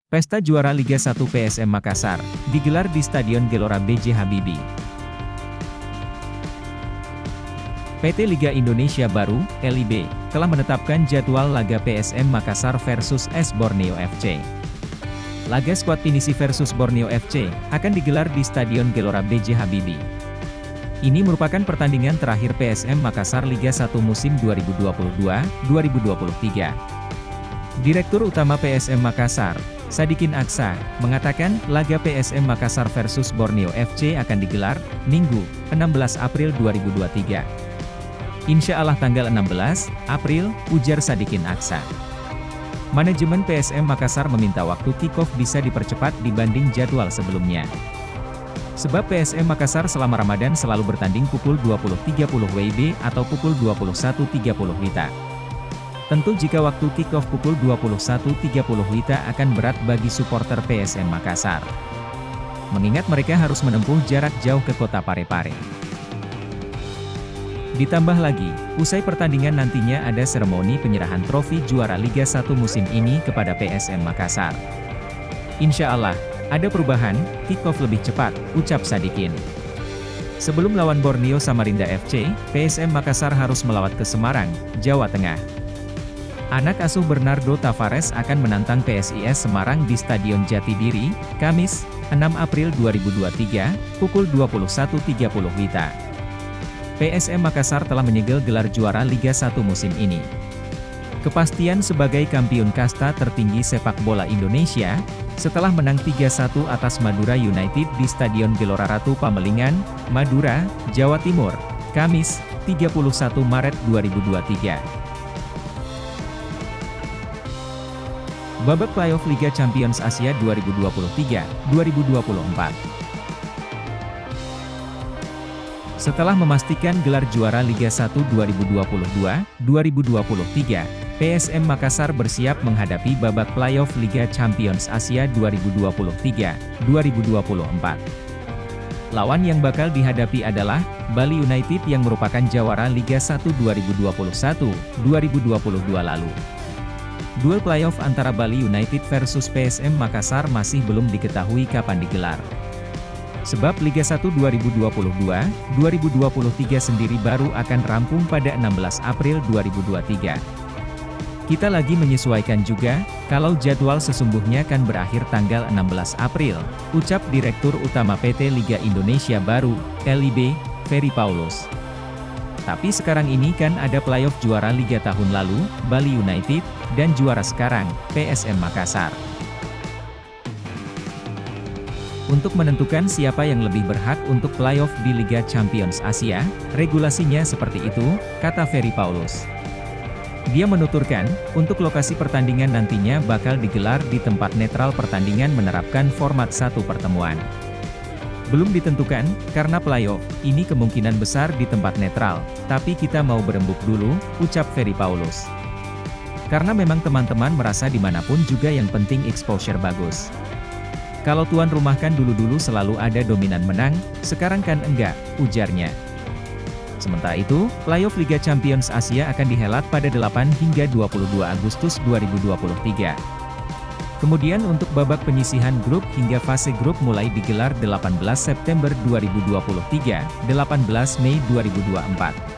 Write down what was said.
Pesta Juara Liga 1 PSM Makassar, digelar di Stadion Gelora B.J. Habibie. PT Liga Indonesia Baru, LIB, telah menetapkan jadwal laga PSM Makassar versus AS Borneo FC. Laga skuad pinisi versus Borneo FC, akan digelar di Stadion Gelora B.J. Habibie. Ini merupakan pertandingan terakhir PSM Makassar Liga 1 musim 2022-2023. Direktur Utama PSM Makassar, Sadikin Aksa, mengatakan, laga PSM Makassar versus Borneo FC akan digelar, Minggu, 16 April 2023. Insya Allah tanggal 16 April, ujar Sadikin Aksa. Manajemen PSM Makassar meminta waktu kick-off bisa dipercepat dibanding jadwal sebelumnya. Sebab PSM Makassar selama Ramadan selalu bertanding pukul 20.30 WIB atau pukul 21.30 WITA. Tentu jika waktu kick-off pukul 21.30 WITA akan berat bagi supporter PSM Makassar. Mengingat mereka harus menempuh jarak jauh ke kota Parepare. Ditambah lagi, usai pertandingan nantinya ada seremoni penyerahan trofi juara Liga 1 musim ini kepada PSM Makassar. Insya Allah, ada perubahan, kick-off lebih cepat, ucap Sadikin. Sebelum lawan Borneo Samarinda FC, PSM Makassar harus melawat ke Semarang, Jawa Tengah. Anak asuh Bernardo Tavares akan menantang PSIS Semarang di Stadion Jatidiri, Kamis, 6 April 2023, pukul 21.30 WITA. PSM Makassar telah menyegel gelar juara Liga 1 musim ini. Kepastian sebagai kampiun kasta tertinggi sepak bola Indonesia, setelah menang 3-1 atas Madura United di Stadion Gelora Ratu Pamelingan, Madura, Jawa Timur, Kamis, 31 Maret 2023. Babak playoff Liga Champions Asia 2023-2024. Setelah memastikan gelar juara Liga 1 2022-2023, PSM Makassar bersiap menghadapi babak playoff Liga Champions Asia 2023-2024. Lawan yang bakal dihadapi adalah Bali United yang merupakan jawara Liga 1 2021-2022 lalu. Duel playoff antara Bali United versus PSM Makassar masih belum diketahui kapan digelar. Sebab Liga 1 2022-2023 sendiri baru akan rampung pada 16 April 2023. Kita lagi menyesuaikan juga, kalau jadwal sesungguhnya kan berakhir tanggal 16 April, ucap Direktur Utama PT Liga Indonesia Baru, LIB, Ferry Paulus. Tapi sekarang ini kan ada playoff juara Liga tahun lalu, Bali United, dan juara sekarang, PSM Makassar. Untuk menentukan siapa yang lebih berhak untuk playoff di Liga Champions Asia, regulasinya seperti itu, kata Ferry Paulus. Dia menuturkan, untuk lokasi pertandingan nantinya bakal digelar di tempat netral pertandingan menerapkan format satu pertemuan. Belum ditentukan, karena playoff, ini kemungkinan besar di tempat netral, tapi kita mau berembuk dulu, ucap Ferry Paulus. Karena memang teman-teman merasa dimanapun juga yang penting exposure bagus. Kalau tuan rumah kan dulu-dulu selalu ada dominan menang, sekarang kan enggak, ujarnya. Sementara itu, playoff Liga Champions Asia akan dihelat pada 8 hingga 22 Agustus 2023. Kemudian untuk babak penyisihan grup hingga fase grup mulai digelar 18 September 2023, 18 Mei 2024.